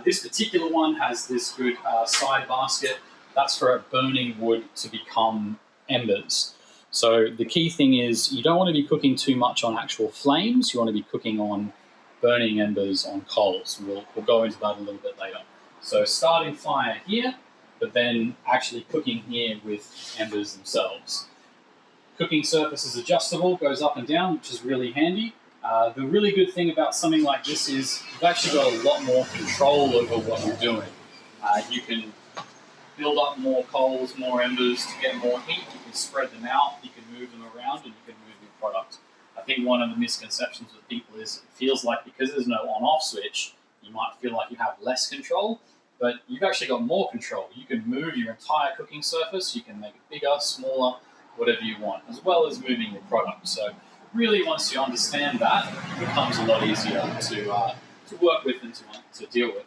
This particular one has this good side basket. That's for burning wood to become embers. So the key thing is you don't want to be cooking too much on actual flames. You want to be cooking on burning embers on coals. We'll go into that a little bit later. So starting fire here, but then actually cooking here with embers themselves. Cooking surface is adjustable, goes up and down, which is really handy. The really good thing about something like this is you've actually got a lot more control over what you're doing. You can build up more coals, more embers to get more heat. You can spread them out, you can move them around, and you can move your product. I think one of the misconceptions with people is it feels like because there's no on-off switch, you might feel like you have less control, but you've actually got more control. You can move your entire cooking surface, you can make it bigger, smaller, whatever you want, as well as moving your product. So really, once you understand that, it becomes a lot easier to work with and to deal with.